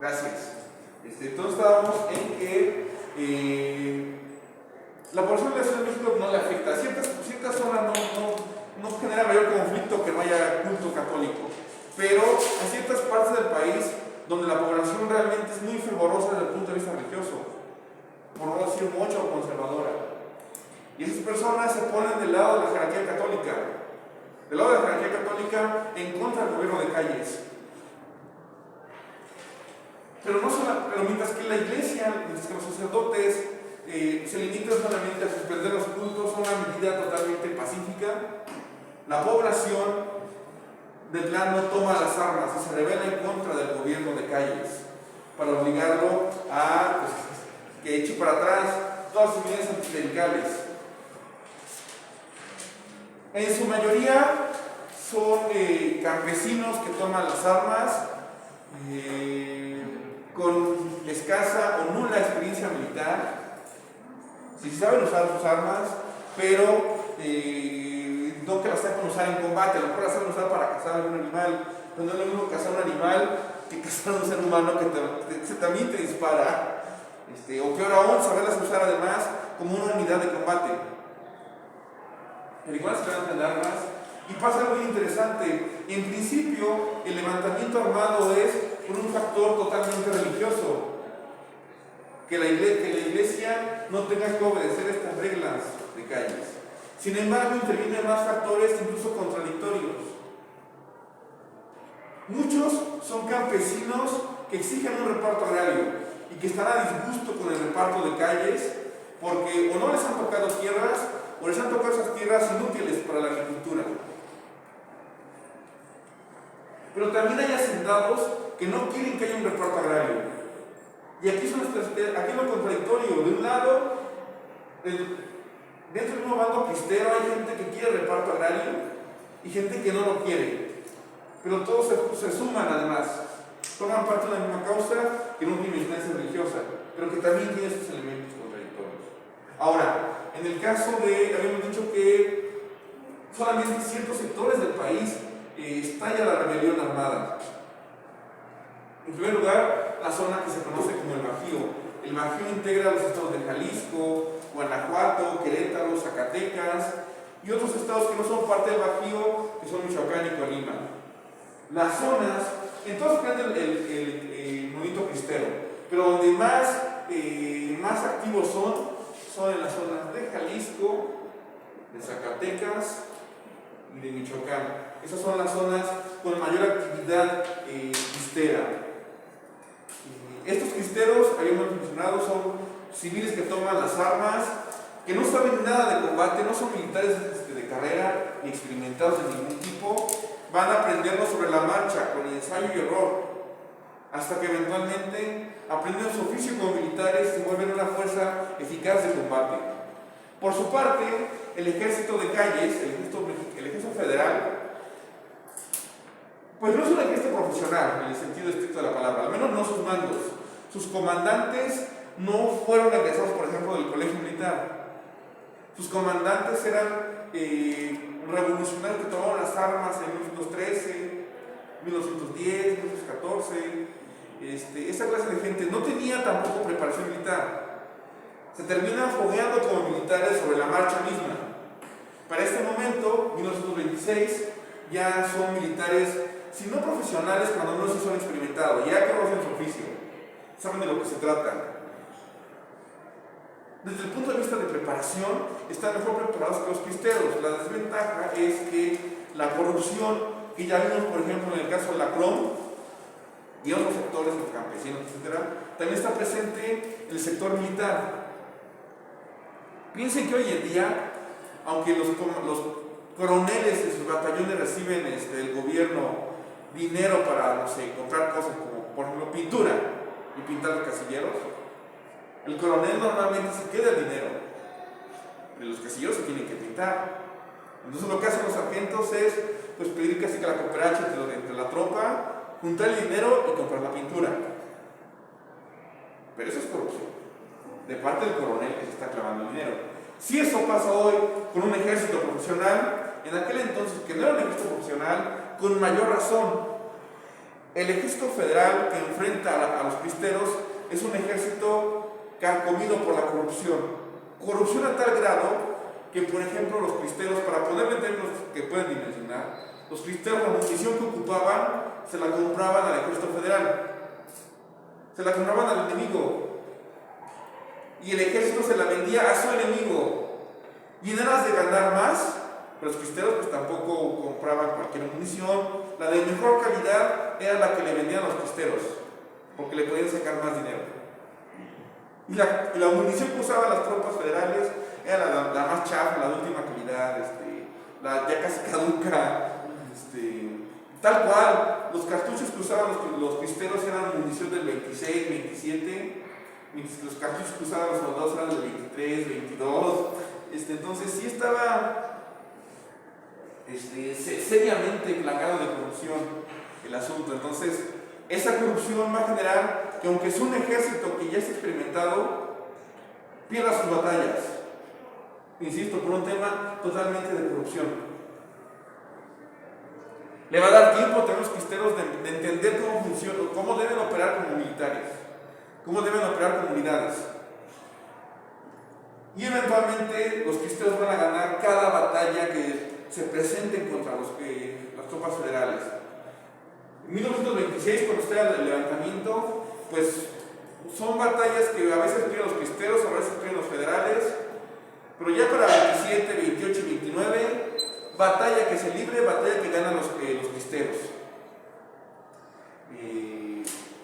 Gracias. Entonces estábamos en que la población de la Ciudad de México no le afecta. Ciertas zonas no genera mayor conflicto que no haya culto católico, pero en ciertas partes del país donde la población realmente es muy fervorosa desde el punto de vista religioso, por no decir mucho conservadora, y esas personas se ponen del lado de la jerarquía católica, en contra del gobierno de Calles. Pero mientras que la iglesia, mientras que los sacerdotes se limitan solamente a suspender los cultos, son una medida totalmente pacífica, la población de plano toma las armas y se rebela en contra del gobierno de Calles para obligarlo a que eche para atrás todas sus medidas anticlericales. En su mayoría son campesinos que toman las armas con escasa o nula experiencia militar, si saben usar sus armas, pero no que las sepan usar en combate. A lo mejor las saben usar para cazar algún animal, pero no es lo mismo cazar un animal que cazar un ser humano que también te dispara, o peor aún, saberlas usar además como una unidad de combate. Pero igual se levantan armas y pasa algo muy interesante. En principio, el levantamiento armado es por un factor totalmente religioso, que la iglesia no tenga que obedecer estas reglas de Calles. Sin embargo, intervienen más factores incluso contradictorios. Muchos son campesinos que exigen un reparto agrario y que están a disgusto con el reparto de Calles porque o no les han tocado tierras o les han tocado esas tierras inútiles para la agricultura. Pero también hay hacendados que no quieren que haya un reparto agrario. Y aquí es lo contradictorio. De un lado, dentro del mismo bando cristero hay gente que quiere reparto agrario y gente que no lo quiere. Pero todos se suman además. Toman parte de la misma causa que no tiene influencia religiosa, pero que también tiene sus elementos contradictorios. Ahora, en el caso habíamos dicho que solamente en ciertos sectores del país estalla la rebelión armada. En primer lugar, la zona que se conoce como el Bajío. El Bajío integra los estados de Jalisco, Guanajuato, Querétaro, Zacatecas y otros estados que no son parte del Bajío, que son Michoacán y Colima. Las zonas, en todas partes el movimiento cristero, pero donde más activos son en las zonas de Jalisco, de Zacatecas y de Michoacán. Esas son las zonas con mayor actividad cristera. Estos cristeros, habíamos mencionado, son civiles que toman las armas, que no saben nada de combate, no son militares de carrera ni experimentados de ningún tipo, van aprendiendo sobre la marcha, con ensayo y error, hasta que eventualmente aprenden su oficio como militares y se vuelven una fuerza eficaz de combate. Por su parte, el ejército de Calles, el ejército federal, pues no es un ejército profesional en el sentido estricto de la palabra, al menos no sus mandos. Sus comandantes no fueron egresados, por ejemplo, del colegio militar. Sus comandantes eran revolucionarios que tomaron las armas en 1913, 1910, 1914. Esa clase de gente no tenía tampoco preparación militar. Se terminan fogueando como militares sobre la marcha misma. Para este momento, 1926, ya son militares, si no profesionales, cuando no se son experimentados, ya conocen su oficio, saben de lo que se trata. Desde el punto de vista de preparación, están mejor preparados que los cristeros. La desventaja es que la corrupción, que ya vimos, por ejemplo, en el caso de la CROM y otros sectores, los campesinos, etc., también está presente en el sector militar. Piensen que hoy en día, aunque los coroneles en sus batallones reciben del gobierno dinero para, no sé, comprar cosas como, por ejemplo, pintura y pintar los casilleros, el coronel normalmente se queda el dinero, pero los casilleros se tienen que pintar. Entonces lo que hacen los sargentos es pues, pedir casi que la cooperacha entre la tropa, juntar el dinero y comprar la pintura. Pero eso es corrupción, de parte del coronel que se está clavando el dinero. Si eso pasa hoy con un ejército profesional, en aquel entonces, que no era un ejército profesional, con mayor razón. El ejército federal que enfrenta a los cristeros es un ejército carcomido por la corrupción. Corrupción a tal grado que, por ejemplo, los cristeros, para poder vender los que pueden dimensionar, los cristeros, la munición que ocupaban, se la compraban al ejército federal. Se la compraban al enemigo. Y el ejército se la vendía a su enemigo. Y en aras de ganar más, los cristeros pues tampoco compraban cualquier munición. La de mejor calidad era la que le vendían a los cristeros, porque le podían sacar más dinero. Y la munición que usaban las tropas federales era la más chafa, la de última calidad, la ya casi caduca, tal cual. Los cartuchos que usaban los cristeros eran munición del 26, 27, mientras que los cartuchos que usaban los soldados eran del 23, 22. Entonces sí estaba seriamente plagado de corrupción el asunto. Entonces esa corrupción va a generar que, aunque es un ejército que ya está experimentado, pierda sus batallas, insisto, por un tema totalmente de corrupción. Le va a dar tiempo a los cristeros de entender cómo funciona, cómo deben operar como militares, cómo deben operar como unidades. Y eventualmente los cristeros van a ganar cada batalla que se presenten contra las tropas federales. En 1926, cuando está el levantamiento, pues son batallas que a veces pierden los cristeros, a veces pierden los federales, pero ya para 27, 28 y 29, batalla que se libre, batalla que ganan los cristeros.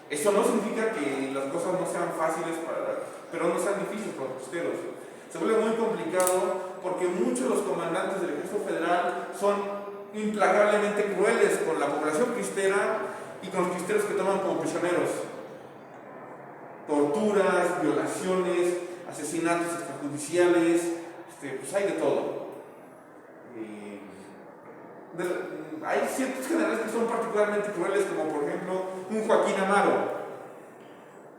Eso no significa que las cosas no sean fáciles, pero no sean difíciles para los cristeros. Se vuelve muy complicado porque muchos de los comandantes del ejército federal son implacablemente crueles con la población cristera y con los cristeros que toman como prisioneros. Torturas, violaciones, asesinatos extrajudiciales, pues hay de todo. Hay ciertos generales que son particularmente crueles, como por ejemplo un Joaquín Amaro,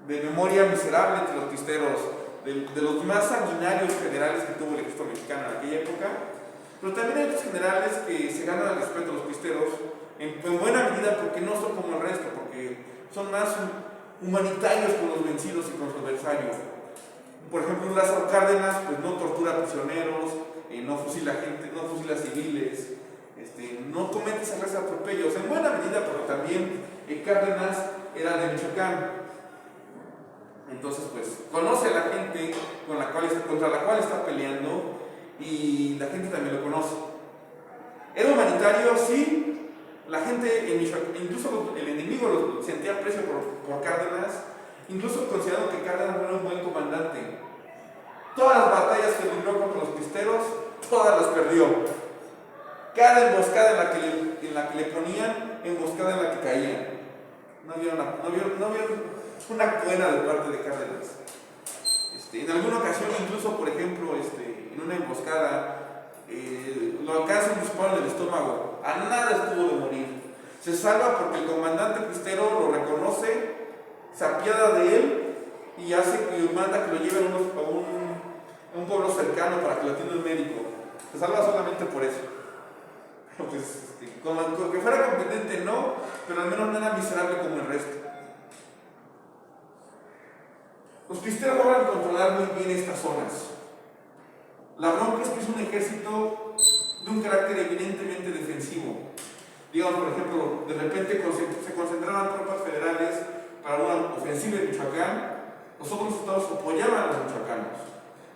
de memoria miserable entre los cristeros, de los más sanguinarios generales que tuvo el ejército mexicano en aquella época. Pero también hay otros generales que se ganan el respeto de los cristeros en buena medida porque no son como el resto, porque son más humanitarios con los vencidos y con sus adversarios. Por ejemplo, Lázaro Cárdenas pues no tortura prisioneros, no fusila gente, no fusila civiles, no comete esa clase de atropellos, en buena medida, pero también Cárdenas era de Michoacán. Entonces, pues, conoce a la gente contra la cual está peleando y la gente también lo conoce. Era humanitario, sí. La gente en Michoacán, incluso el enemigo sentía aprecio por Cárdenas, incluso considerando que Cárdenas no era un buen comandante. Todas las batallas que libró contra los cristeros, todas las perdió. Cada emboscada en la que le ponían, emboscada en la que caían. No había una buena de parte de Cárdenas. En alguna ocasión, incluso, por ejemplo, en una emboscada, lo alcanza un disparo en el estómago. A nada estuvo de morir. Se salva porque el comandante cristero lo reconoce, se apiada de él y manda que lo lleven a un pueblo cercano para que lo atienda el médico. Se salva solamente por eso. Pues, como que fuera competente, no, pero al menos no era miserable como el resto. Los cristeros logran controlar muy bien estas zonas. La bronca es que es un ejército de un carácter eminentemente defensivo. Digamos, por ejemplo, de repente se concentraban tropas federales para una ofensiva en Michoacán. Los otros estados apoyaban a los michoacanos,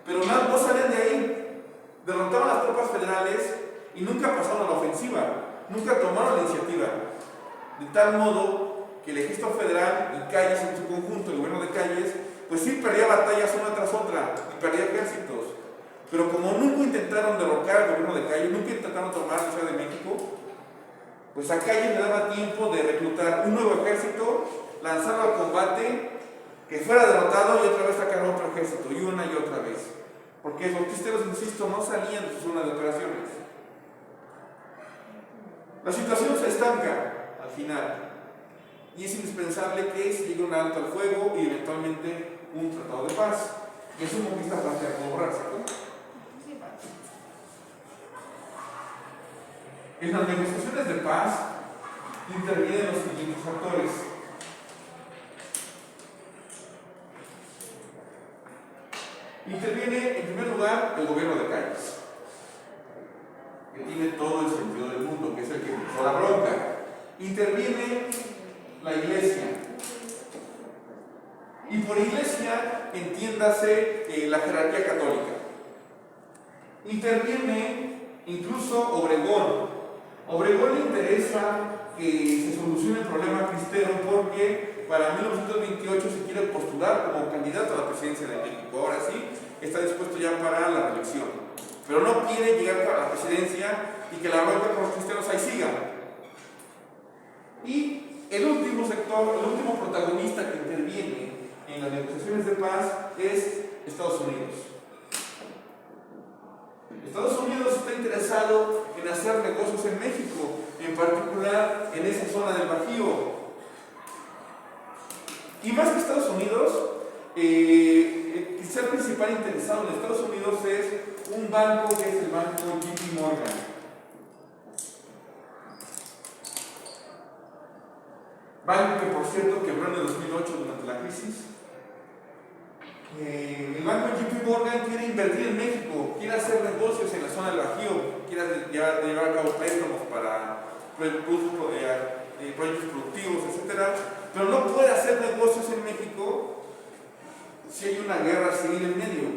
pero no salían de ahí. Derrotaban a las tropas federales y nunca pasaron a la ofensiva, nunca tomaron la iniciativa. De tal modo que el ejército federal y Calles en su conjunto, el gobierno de Calles, pues sí perdía batallas una tras otra y perdía ejércitos. Pero como nunca intentaron derrocar al gobierno de Calles, nunca intentaron tomar la Ciudad de México, pues a Calles le daba tiempo de reclutar un nuevo ejército, lanzarlo al combate, que fuera derrotado y otra vez sacar otro ejército, y una y otra vez. Porque los cristeros, insisto, no salían de su zona de operaciones. La situación se estanca al final y es indispensable que se llegue un alto al fuego y eventualmente un tratado de paz. Y es un conquista plantear como borrarse. En las negociaciones de paz, intervienen los siguientes actores. Interviene, en primer lugar, el gobierno de Calles, que tiene todo el sentido del mundo, que es el que empezó la bronca. Interviene la iglesia. Y por iglesia, entiéndase la jerarquía católica. Interviene incluso Obregón. Obregón le interesa que se solucione el problema cristero porque para 1928 se quiere postular como candidato a la presidencia de México. Ahora sí, está dispuesto ya para la reelección. Pero no quiere llegar a la presidencia y que la bronca con los cristianos ahí siga. Y el último sector, el último protagonista que interviene en las negociaciones de paz es Estados Unidos. Estados Unidos está interesado en hacer negocios en México, en particular en esa zona del Bajío. Y más que Estados Unidos, quizá el principal interesado en Estados Unidos es un banco que es el banco JP Morgan. Banco que, por cierto, quebró en el 2008 durante la crisis. El banco JP Morgan quiere invertir en México, quiere hacer negocios en la zona del Bajío, quiere llevar a cabo préstamos para proyectos productivos, etc. Pero no puede hacer negocios en México si hay una guerra civil en medio.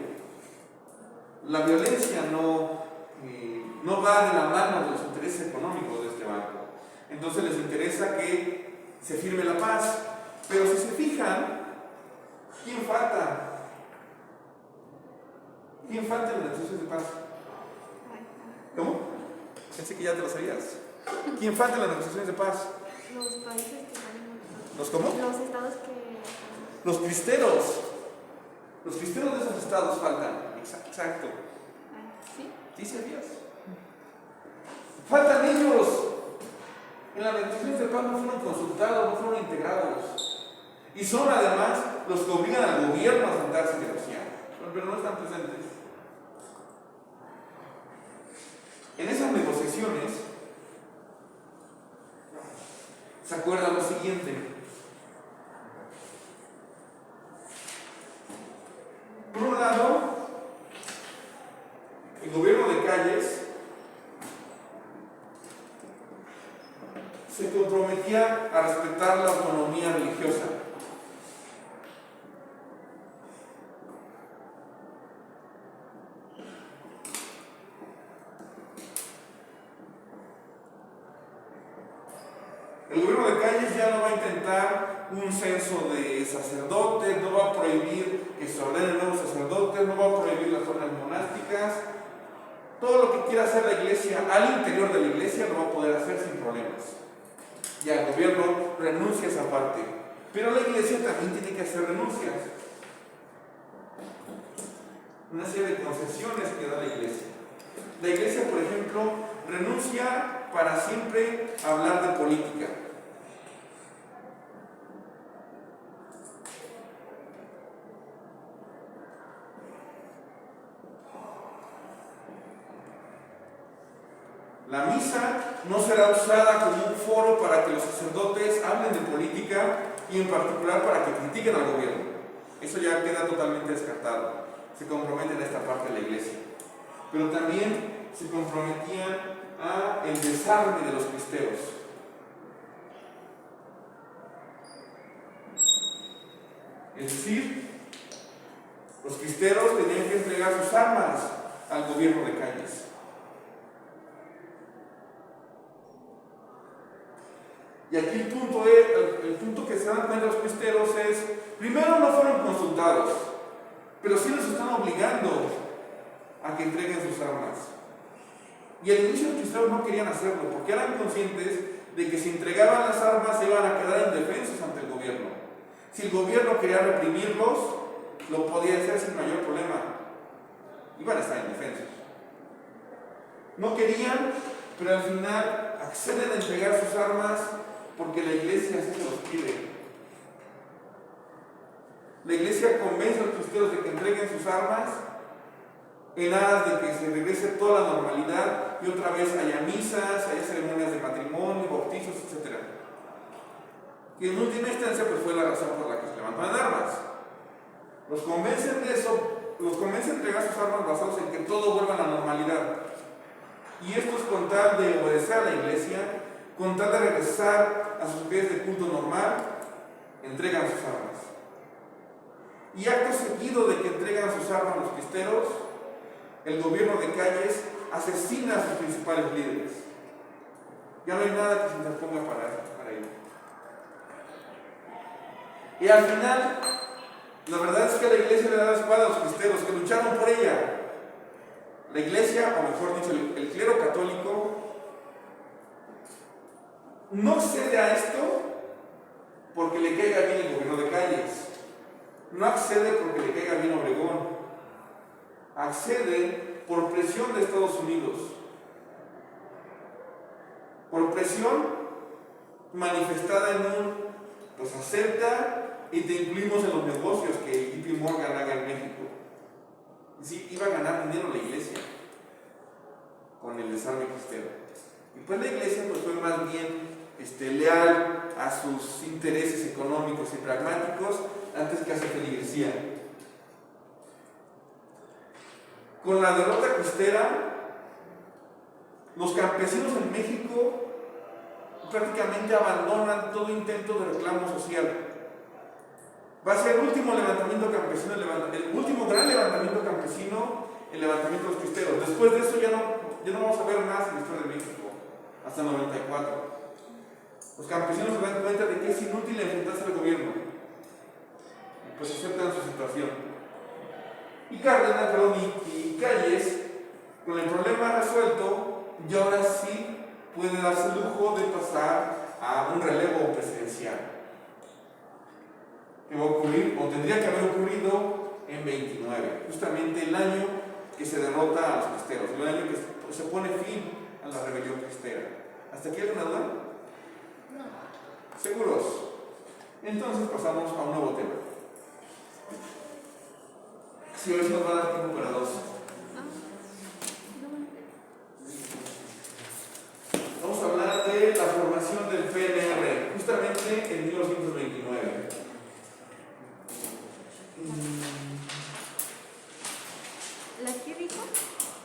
La violencia no va de la mano de los intereses económicos de este banco. Entonces les interesa que se firme la paz. Pero si se fijan, ¿quién falta? ¿Quién falta en las negociaciones de paz? ¿Cómo? Pensé que ya te lo sabías. ¿Quién falta en las negociaciones de paz? Los países que están... ¿Los cómo? Los estados que... Los cristeros. Los cristeros de esos estados faltan. Exacto. ¿Sí? ¿Sí sabías? Faltan ellos. En las negociaciones de paz no fueron consultados, no fueron integrados. Y son además los que obligan al gobierno a sentarse y negociar. Pero no están presentes. En esas negociaciones se acuerda lo siguiente. Por un lado, el gobierno de Calles se comprometía a respetar la autonomía religiosa. El gobierno de Calles ya no va a intentar un censo de sacerdotes, no va a prohibir que se ordenen nuevos sacerdotes, no va a prohibir las órdenes monásticas. Todo lo que quiera hacer la iglesia al interior de la iglesia lo va a poder hacer sin problemas. Ya el gobierno renuncia a esa parte, pero la iglesia también tiene que hacer renuncias. Una serie de concesiones que da la iglesia. La iglesia, por ejemplo, renuncia para siempre a hablar de política. La misa no será usada como un foro para que los sacerdotes hablen de política y en particular para que critiquen al gobierno. Eso ya queda totalmente descartado. Se comprometen a esta parte de la iglesia. Pero también se comprometían a el desarme de los cristeros. Es decir, los cristeros tenían que entregar sus armas al gobierno de Calles. Y aquí el punto que se dan cuenta los cristeros es, primero no fueron consultados, pero sí los están obligando a que entreguen sus armas. Y al inicio los cristeros no querían hacerlo, porque eran conscientes de que si entregaban las armas se iban a quedar indefensos ante el gobierno. Si el gobierno quería reprimirlos, lo podía hacer sin mayor problema. Iban a estar indefensos. No querían, pero al final acceden a entregar sus armas porque la iglesia así se los pide. La iglesia convence a los cristeros de que entreguen sus armas en aras de que se regrese toda la normalidad y otra vez haya misas, haya ceremonias de matrimonio, bautizos, etc. Y en última instancia pues fue la razón por la que se levantan en armas. Los convencen de eso, los convencen de entregar sus armas basados en que todo vuelva a la normalidad. Y esto es con tal de obedecer a la iglesia, con tal de regresar a sus pies de culto normal, entregan sus armas. Y acto seguido de que entregan sus armas los cristeros, el gobierno de Calles asesina a sus principales líderes. Ya no hay nada que se interponga para ello. Y al final, la verdad es que la iglesia le da la espalda a los cristeros que lucharon por ella. La iglesia, o mejor dicho, el clero católico, no accede a esto porque le caiga bien el gobierno de Calles. No accede porque le caiga bien Obregón. Accede por presión de Estados Unidos. Por presión manifestada en un, pues acepta y te incluimos en los negocios que JP Morgan haga en México. Sí, iba a ganar dinero la iglesia con el desarme cristero. Y pues la iglesia pues fue más bien leal a sus intereses económicos y pragmáticos antes que a su feligresía. Con la derrota cristera, los campesinos en México prácticamente abandonan todo intento de reclamo social. Va a ser el último levantamiento campesino, el último gran levantamiento campesino, el levantamiento de los cristeros. Después de eso ya no vamos a ver más en la historia de México, hasta el 94. Los campesinos se dan cuenta de que es inútil enfrentarse al gobierno, y pues aceptan su situación. Y Cárdenas, y Calles, con el problema resuelto, y ahora sí puede darse el lujo de pasar a un relevo presidencial. Que va a ocurrir, o tendría que haber ocurrido en 29, justamente el año que se derrota a los cristeros, el año que se pone fin a la rebelión cristera. ¿Hasta aquí alguna duda? No. ¿Seguros? Entonces pasamos a un nuevo tema. Si hoy nos va a dar tiempo para dos. Vamos a hablar de la formación del PNR, justamente en 1929. ¿La qué dijo?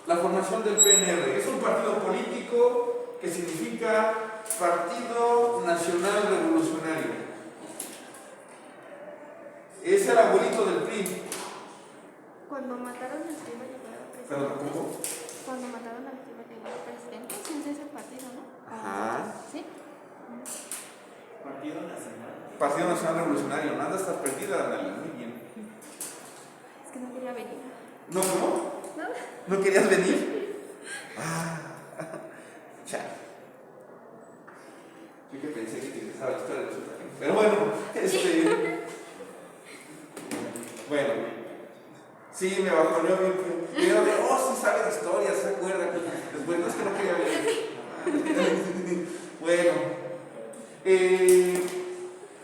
La formación del PNR es un partido político que significa Partido Nacional Revolucionario. Es el abuelito del PRI. Cuando mataron al que iba a llegar al presidente. ¿Perdón, cómo? Cuando mataron al que iba a llegar al presidente, sí es de ese partido, ¿no? Ajá. ¿Sí? Partido Nacional. Partido Nacional Revolucionario. Nada está perdida, Dani. Muy bien. Es que no quería venir. ¿No, cómo? ¿No? ¿No querías venir? Chale. Yo que pensé que te interesaba la historia, resulta que no. Pero bueno, bueno. Sí, me bajoneó bien. Pero de, sí sabe de historia, se acuerda. Después no es que no quería venir. Bueno.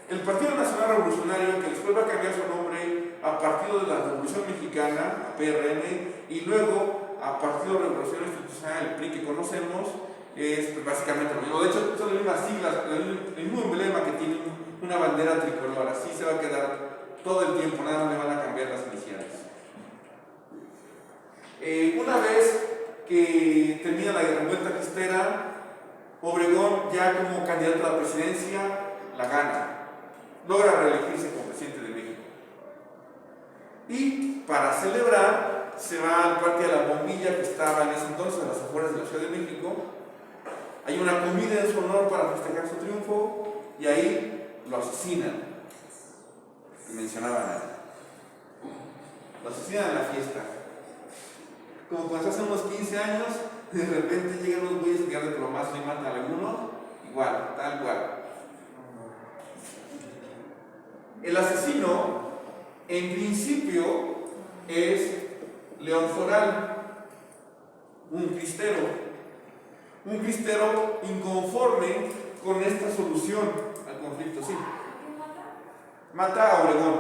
El Partido Nacional Revolucionario, que después va a cambiar su nombre a Partido de la Revolución Mexicana, a PRM, y luego a Partido de Revolución Institucional, el PRI que conocemos, es pues, básicamente lo mismo. De hecho, son las mismas siglas, el mismo emblema que tiene una bandera tricolor. Así se va a quedar todo el tiempo, nada más le van a cambiar las iniciales. Una vez que termina la revuelta cristera, Obregón, ya como candidato a la presidencia, la gana. Logra reelegirse como presidente de México. Y para celebrar, se va al Parque de la Bombilla, que estaba en ese entonces a las afueras de la Ciudad de México. Hay una comida en su honor para festejar su triunfo, y ahí lo asesinan. Que mencionaban ahí. Lo asesinan en la fiesta. Como cuando hace unos 15 años, de repente llegan unos güeyes que de plomazo y matan a algunos, igual, tal cual. El asesino, en principio, es León Toral, un cristero inconforme con esta solución al conflicto. Sí. Mata a Obregón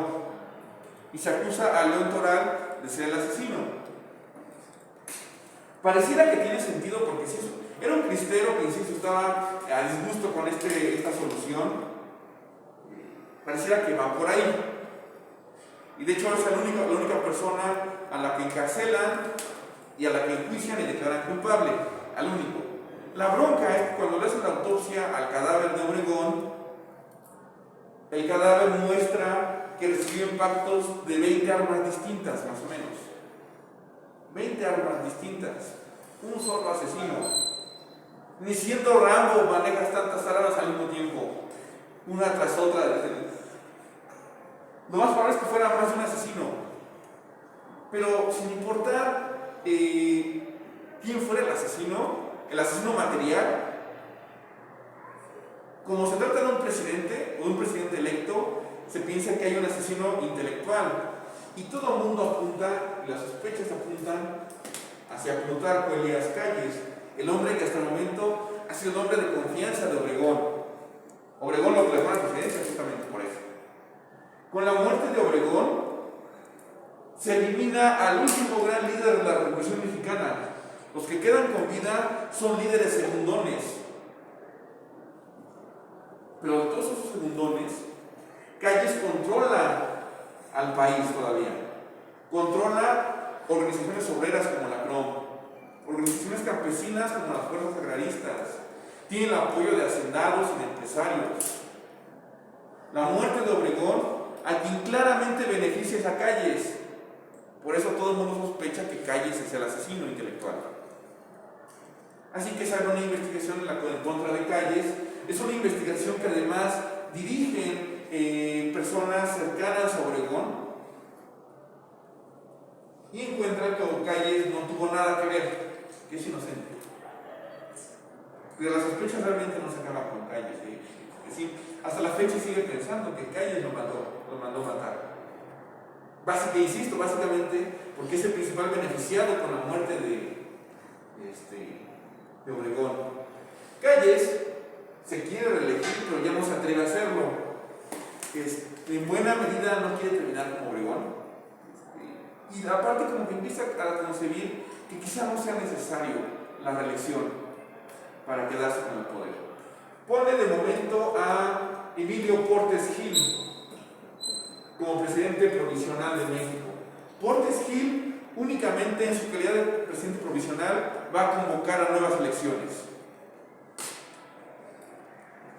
y se acusa a León Toral de ser el asesino. Pareciera que tiene sentido porque Era un cristero que, insisto, estaba a disgusto con esta solución. Pareciera que va por ahí. Y de hecho es la única persona a la que encarcelan y a la que enjuician y declaran culpable. Al único. La bronca es que cuando le hacen la autopsia al cadáver de Obregón, el cadáver muestra que recibió impactos de 20 armas distintas, más o menos. 20 armas distintas. Un solo asesino. Ni siendo Rambo manejas tantas armas al mismo tiempo, una tras otra. Lo más probable es que fuera más de un asesino. Pero sin importar quién fuera el asesino material, como se trata de un presidente o de un presidente electo, se piensa que hay un asesino intelectual. Y todo el mundo apunta, y las sospechas apuntan hacia Plutarco Elías Calles, el hombre que hasta el momento ha sido el hombre de confianza de Obregón. Obregón lo dejó a la presidencia justamente por eso. Con la muerte de Obregón, se elimina al último gran líder de la Revolución Mexicana. Los que quedan con vida son líderes segundones. Pero de todos esos segundones, Calles controla al país todavía. Controla organizaciones obreras como la CROM, organizaciones campesinas como las fuerzas agraristas. Tiene el apoyo de hacendados y de empresarios. La muerte de Obregón, a quien claramente beneficia es a Calles. Por eso todo el mundo sospecha que Calles es el asesino intelectual. Así que se hace una investigación en contra de Calles. Es una investigación que además dirigen personas cercanas a Obregón y encuentran que Calles no tuvo nada que ver, que es inocente. Pero la sospecha realmente no se acaba con Calles. Es decir, hasta la fecha sigue pensando que Calles lo mandó matar. Básicamente porque es el principal beneficiado con la muerte de Obregón. Calles se quiere reelegir, pero ya no se atreve a hacerlo. En buena medida no quiere terminar como Obregón. Y aparte como que empieza a concebir que quizá no sea necesario la reelección para quedarse con el poder. Pone de momento a Emilio Portes Gil como presidente provisional de México. Portes Gil únicamente en su calidad de presidente provisional va a convocar a nuevas elecciones.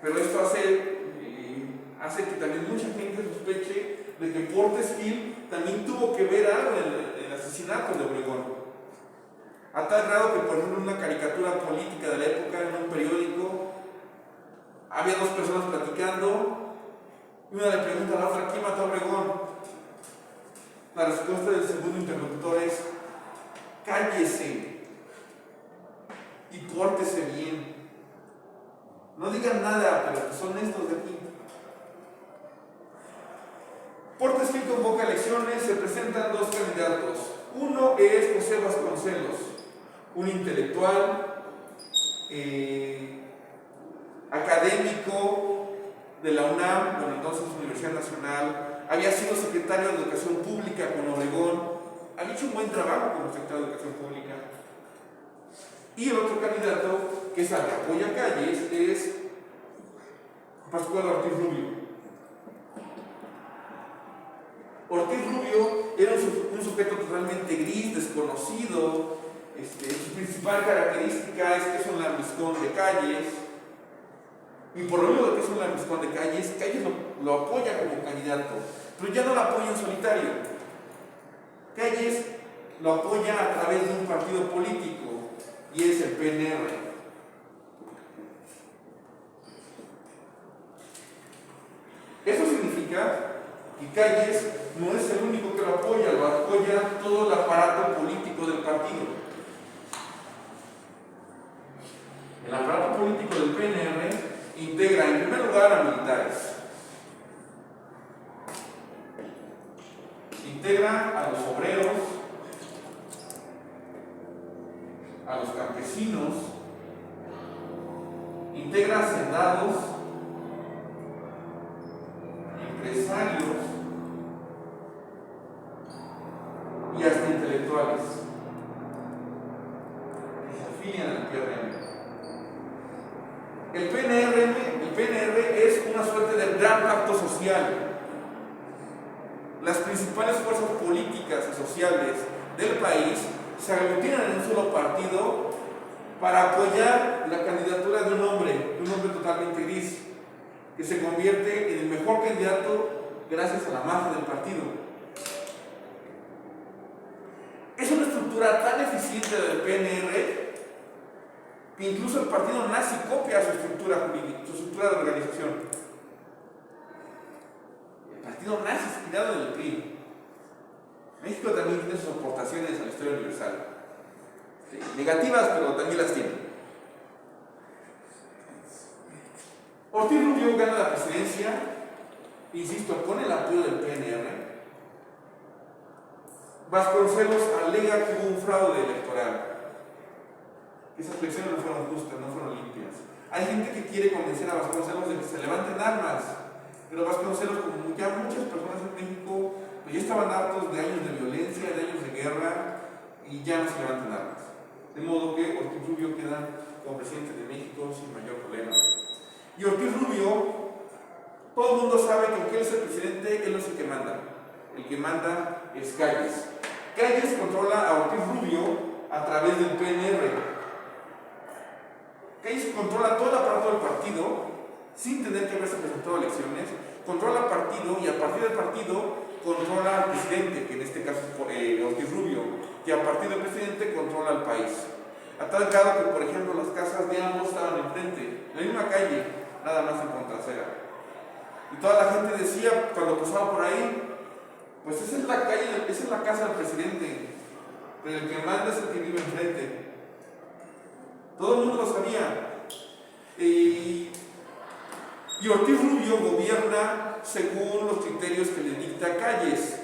Pero esto hace que también mucha gente sospeche de que Portes Gil también tuvo que ver algo en el asesinato de Obregón. A tal grado que, por ejemplo, en una caricatura política de la época, en un periódico, había dos personas platicando y una le pregunta a la otra: ¿quién mató a Obregón? La respuesta del segundo interlocutor es: cállese y pórtese bien. No digan nada, pero son estos de aquí. Portes Gil convoca elecciones, se presentan dos candidatos. Uno es José Vasconcelos, un intelectual, académico de la UNAM, bueno, entonces Universidad Nacional, había sido secretario de Educación Pública con Obregón, había hecho un buen trabajo como secretario de Educación Pública. Y el otro candidato, que es al que apoya Calles, es Pascual Ortiz Rubio. Ortiz Rubio era un sujeto totalmente gris, desconocido. Su principal característica es que es un lambiscón de Calles. Y por lo menos que es un lambiscón de Calles, Calles lo apoya como candidato, pero ya no lo apoya en solitario. Calles lo apoya a través de un partido político, y es el PNR. Eso significa que Calles no es el único que lo apoya todo el aparato político del partido. El aparato político del PNR integra en primer lugar a militares, integra a los obreros, a los campesinos, integra a hacendados, empresarios y hasta intelectuales que se afilian al PRM. las principales fuerzas políticas y sociales del país se aglutinan en un solo partido para apoyar la candidatura de un hombre totalmente gris, que se convierte en el mejor candidato gracias a la magia del partido. Es una estructura tan eficiente del PNR que incluso el partido nazi copia su estructura jurídica, su estructura de organización. El partido nazi es inspirado en el PRI. México también tiene sus aportaciones a la historia universal. Negativas, pero también las tiene. Ortiz Rubio gana la presidencia, insisto, con el apoyo del PNR. Vasconcelos alega que hubo un fraude electoral. Esas elecciones no fueron justas, no fueron limpias. Hay gente que quiere convencer a Vasconcelos de que se levanten armas, pero Vasconcelos, como ya muchas personas en México, pues ya estaban hartos de años de violencia, de años de guerra, y ya no se levantan armas. De modo que Ortiz Rubio queda como presidente de México sin mayor problema. Y Ortiz Rubio, todo el mundo sabe que aunque él es el presidente, él no es el que manda. El que manda es Calles. Calles controla a Ortiz Rubio a través del PNR. Calles controla todo el aparato del partido sin tener que haberse presentado a elecciones, controla el partido y a partir del partido controla al presidente, que en este caso es Ortiz Rubio, que a partir del presidente controla al país. A tal grado que, por ejemplo, las casas de ambos estaban enfrente, en la misma calle, nada más en contrasera. Y toda la gente decía, cuando pasaba por ahí, pues esa es la calle, esa es la casa del presidente, pero el que manda es el que vive enfrente. Todo el mundo lo sabía. Y Ortiz Rubio gobierna según los criterios que le dicta Calles,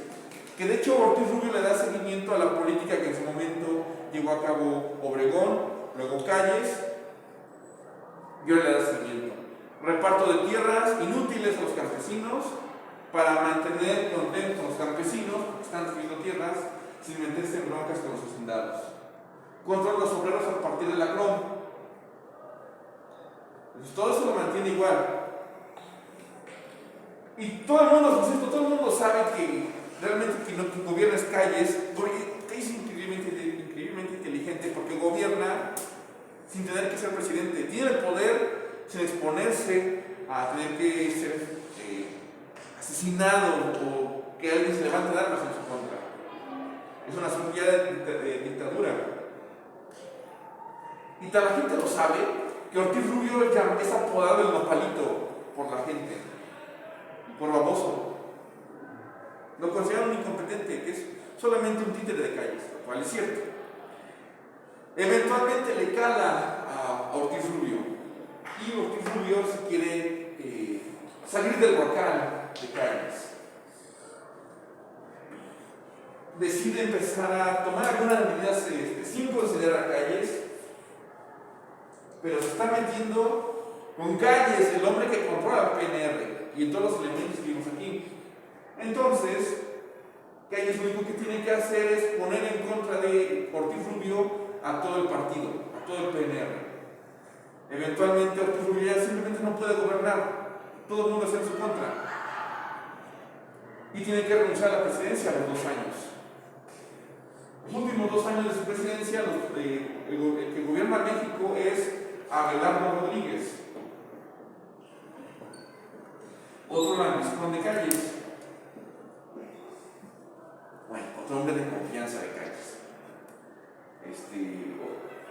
que de hecho Ortiz Rubio le da seguimiento a la política que en su momento llevó a cabo Obregón, luego Calles, yo le da seguimiento. Reparto de tierras inútiles a los campesinos para mantener contentos a los campesinos que están recibiendo tierras sin meterse en broncas con los hacendados. Controla los obreros a partir de la CROM. Entonces, todo eso lo mantiene igual. Y todo el mundo, insisto, todo el mundo sabe que realmente quien gobierna es Calles. Es increíblemente inteligente porque gobierna sin tener que ser presidente. Tiene el poder sin exponerse a tener que ser asesinado o que alguien se levante armas en su contra. Es una suya de dictadura. Y tal la gente lo sabe que Ortiz Rubio es apodado el nopalito por la gente, por baboso. Lo consideran un incompetente, que es solamente un títere de Calles, lo cual es cierto. Eventualmente le cala a Ortiz Rubio, y Ortiz Rubio se quiere salir del huacal de Calles. Decide empezar a tomar algunas medidas sin considerar a Calles, pero se está metiendo con Calles, el hombre que controla el PNR y en todos los elementos que vimos aquí. Entonces, Calles lo único que tiene que hacer es poner en contra de Ortiz Rubio a todo el partido, a todo el PNR. Eventualmente Ortiz Rubio ya simplemente no puede gobernar, todo el mundo está en su contra y tiene que renunciar a la presidencia a los 2 años. Los últimos 2 años de su presidencia, el que gobierna México es Abelardo Rodríguez, otro lambiscón de Calles, bueno, otro hombre de confianza de Calles.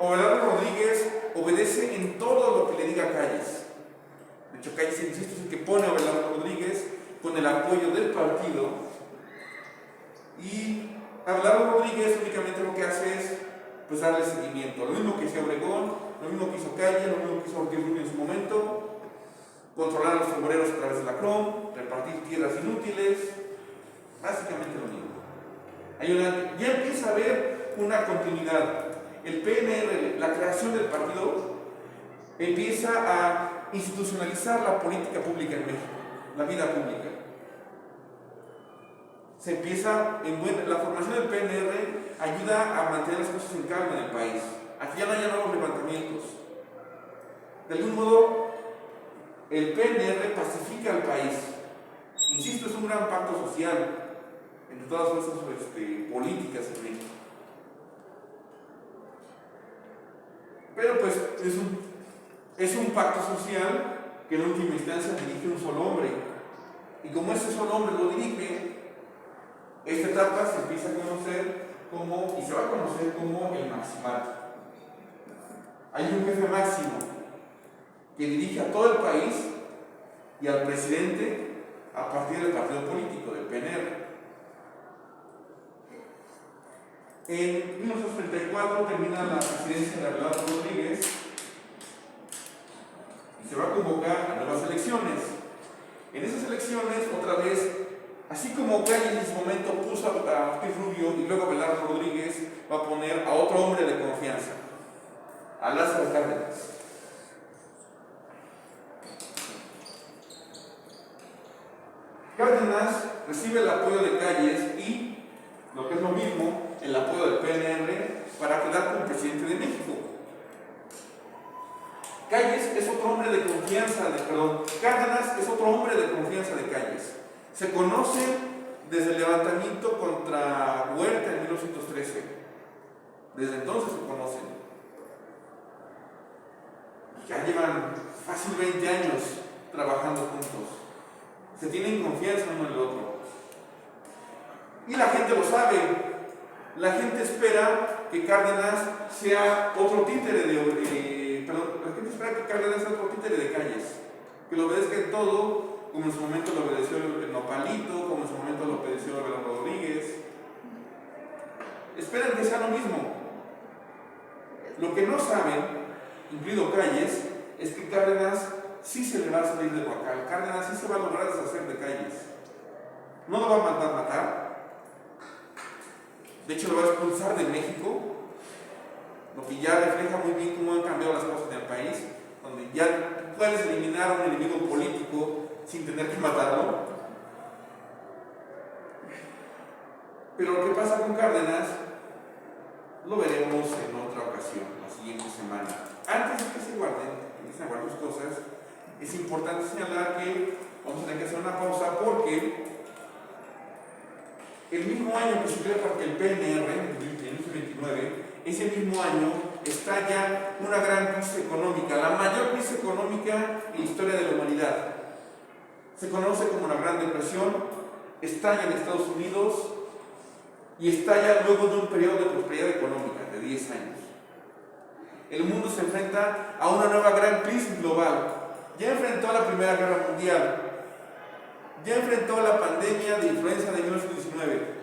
Abelardo Rodríguez obedece en todo lo que le diga Calles. De hecho, Calles, insisto, es el que pone a Abelardo Rodríguez con el apoyo del partido, y Abelardo Rodríguez únicamente lo que hace es pues darle seguimiento. Lo mismo que hizo Obregón, lo mismo que hizo Calles, lo mismo que hizo Ortiz Rubio en su momento: controlar a los obreros a través de la CROM, repartir tierras inútiles, básicamente lo mismo. Ya empieza a haber una continuidad. El PNR, la creación del partido, empieza a institucionalizar la política pública en México, la vida pública. Se empieza, la formación del PNR ayuda a mantener las cosas en calma en el país. Aquí ya no hay nuevos levantamientos. De algún modo, el PNR pacifica al país. Insisto, es un gran pacto social. entre todas las fuerzas políticas en México. Pero pues es un pacto social que en última instancia dirige un solo hombre. Y como ese solo hombre lo dirige, esta etapa se empieza a conocer como, y se va a conocer como el maximato. Hay un jefe máximo que dirige a todo el país y al presidente a partir del partido político, del PNR. En 1934 termina la presidencia de Abelardo Rodríguez y se va a convocar a nuevas elecciones. En esas elecciones, otra vez, así como Calles en su momento puso a Ortiz Rubio y luego Abelardo Rodríguez va a poner a otro hombre de confianza, a Lázaro Cárdenas. Cárdenas recibe el apoyo de Calles y, lo que es lo mismo, el apoyo del PNR para quedar como presidente de México. Calles es otro hombre de confianza, Cárdenas es otro hombre de confianza de Calles. Se conocen desde el levantamiento contra Huerta en 1913. Desde entonces se conocen. Ya llevan fácil 20 años trabajando juntos. Se tienen confianza uno en el otro. Y la gente lo sabe. La gente espera que Cárdenas sea otro títere la gente espera que Cárdenas sea otro títere de Calles. Que lo obedezca en todo, como en su momento lo obedeció el Nopalito, como en su momento lo obedeció Abelardo Rodríguez. Esperan que sea lo mismo. Lo que no saben, incluido Calles, es que Cárdenas sí se le va a salir de Huacal. Cárdenas sí se va a lograr deshacer de Calles. No lo va a mandar matar. De hecho, lo va a expulsar de México, lo que ya refleja muy bien cómo han cambiado las cosas en el país, donde ya puedes eliminar a un enemigo político sin tener que matarlo. Pero lo que pasa con Cárdenas lo veremos en otra ocasión, la siguiente semana. Antes de que se empiecen a guardar sus cosas, es importante señalar que vamos a tener que hacer una pausa porque el mismo año que se crea el PNR, en 1929, ese mismo año estalla una gran crisis económica, la mayor crisis económica en la historia de la humanidad. Se conoce como la Gran Depresión, estalla en Estados Unidos y estalla luego de un periodo de prosperidad económica de 10 años. El mundo se enfrenta a una nueva gran crisis global. Ya enfrentó la Primera Guerra Mundial, ya enfrentó la pandemia de influenza de 1919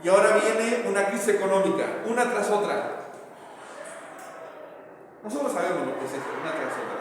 y ahora viene una crisis económica, una tras otra. Nosotros sabemos lo que es esto, una tras otra.